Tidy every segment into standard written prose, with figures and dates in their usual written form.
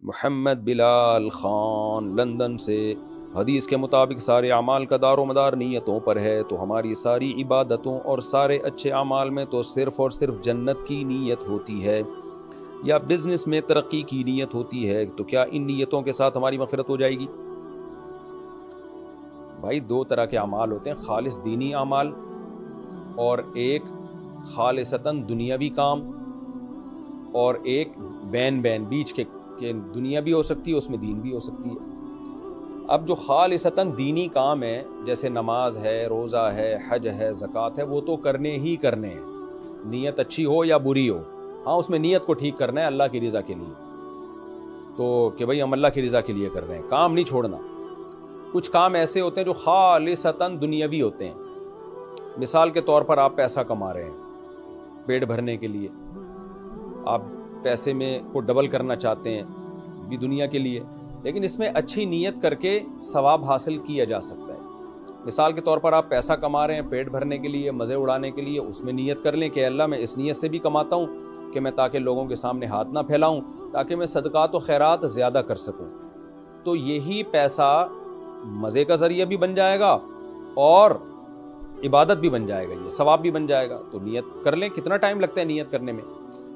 محمد بلال Khan London سے، حدیث کے مطابق سارے اعمال کا دار و مدار نیتوں پر ہے، تو ہماری ساری عبادتوں اور سارے اچھے اعمال میں تو صرف اور صرف جنت کی نیت ہوتی ہے یا بزنس میں ترقی کی نیت ہوتی ہے، تو کیا ان نیتوں کے ساتھ ہماری مغفرت ہو جائے گی؟ بھائی دو طرح کے اعمال ہوتے ہیں، خالص دینی اعمال اور ایک خالصتاً دنیاوی کام، اور ایک بین بیچ کے کہ دنیا بھی ہو سکتی ہے، اس میں دین بھی ہو سکتی ہے۔ اب جو خالصتاً دینی کام ہے جیسے نماز ہے، روزہ ہے، حج ہے، زکوٰۃ ہے، وہ تو کرنے ہی کرنے ہیں، نیت اچھی ہو یا بری ہو، ہاں اس میں نیت کو ٹھیک کرنا ہے اللہ کی رضا کے لیے، تو کہ بھئی ہم اللہ کی رضا کے لیے کر رہے ہیں، کام نہیں چھوڑنا۔ کچھ کام ایسے ہوتے ہیں جو خالصتاً دنیاوی ہوتے ہیں، مثال کے طور پر آپ پیسہ کما رہے ہیں پیٹ بھرنے کے لیے، آپ پیسے میں کو ڈبل کرنا چاہتے ہیں بھی دنیا کے لیے، لیکن اس میں اچھی نیت کر کے ثواب حاصل کیا جا سکتا ہے۔ مثال کے طور پر آپ پیسہ کما رہے ہیں پیٹ بھرنے کے لیے، مزے اڑانے کے لیے، اس میں نیت کر لیں کہ اللہ میں اس نیت سے بھی کماتا ہوں کہ میں تاکہ لوگوں کے سامنے ہاتھ نہ پھیلاؤں، تاکہ میں صدقات و خیرات زیادہ کر سکوں، تو یہی پیسہ مزے کا ذریعہ بھی بن جائے گا اور عبادت بھی بن جائے گا، یہ ثواب بھی بن جائے گا، تو نیت کر لیں۔ کتنا ٹائم لگتا ہے نیت کرنے میں؟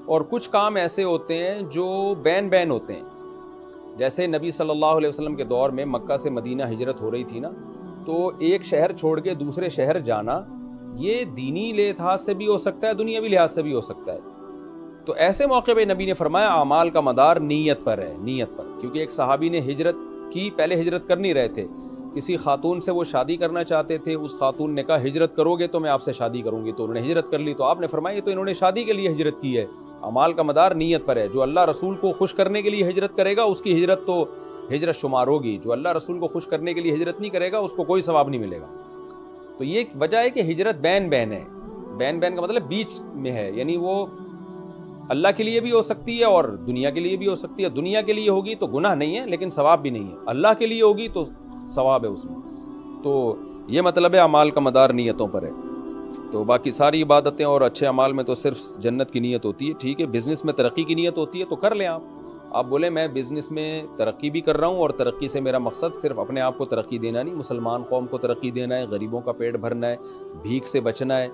اور کچھ کام ایسے ہوتے ہیں جو بین ہوتے ہیں، جیسے نبی صلی اللہ علیہ وسلم کے دور میں مکہ سے مدینہ ہجرت ہو رہی تھی نا، تو ایک شہر چھوڑ کے دوسرے شہر جانا یہ دینی لحاظ سے بھی ہو سکتا ہے، دنیاوی لحاظ سے بھی ہو سکتا ہے، تو ایسے موقع پہ نبی نے فرمایا اعمال کا مدار نیت پر ہے، نیت پر۔ کیونکہ ایک صحابی نے ہجرت کی، پہلے ہجرت کر نہیں رہے تھے، کسی خاتون سے وہ شادی کرنا چاہتے تھے، اس خاتون نے کہا ہجرت کرو گے تو میں آپ سے شادی کروں گی، تو انہوں نے ہجرت کر لی، تو آپ نے فرمایا تو انہوں نے شادی کے لیے ہجرت کی ہے۔ اعمال کا مدار نیت پر ہے، جو اللہ رسول کو خوش کرنے کے لیے ہجرت کرے گا اس کی ہجرت تو ہجرت شمار ہوگی، جو اللہ رسول کو خوش کرنے کے لیے ہجرت نہیں کرے گا اس کو کوئی ثواب نہیں ملے گا۔ تو یہ ایک وجہ ہے کہ ہجرت بین ہے، بین کا مطلب بیچ میں ہے، یعنی وہ اللہ کے لیے بھی ہو سکتی ہے اور دنیا کے لیے بھی ہو سکتی ہے۔ دنیا کے لیے ہوگی تو گناہ نہیں ہے لیکن ثواب بھی نہیں ہے، اللہ کے لیے ہوگی تو ثواب ہے اس میں، تو یہ مطلب ہے اعمال کا مدار نیتوں پر ہے۔ تو باقی ساری عبادتیں اور اچھے اعمال میں تو صرف جنت کی نیت ہوتی ہے، ٹھیک ہے، بزنس میں ترقی کی نیت ہوتی ہے تو کر لیں آپ بولیں میں بزنس میں ترقی بھی کر رہا ہوں اور ترقی سے میرا مقصد صرف اپنے آپ کو ترقی دینا نہیں، مسلمان قوم کو ترقی دینا ہے، غریبوں کا پیٹ بھرنا ہے، بھیک سے بچنا ہے،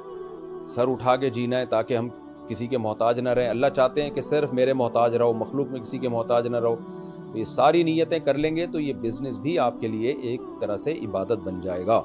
سر اٹھا کے جینا ہے تاکہ ہم کسی کے محتاج نہ رہیں۔ اللہ چاہتے ہیں کہ صرف میرے محتاج رہو، مخلوق میں کسی کے محتاج نہ رہو، تو یہ ساری نیتیں کر لیں گے تو یہ بزنس بھی آپ کے لیے ایک طرح سے عبادت بن جائے گا۔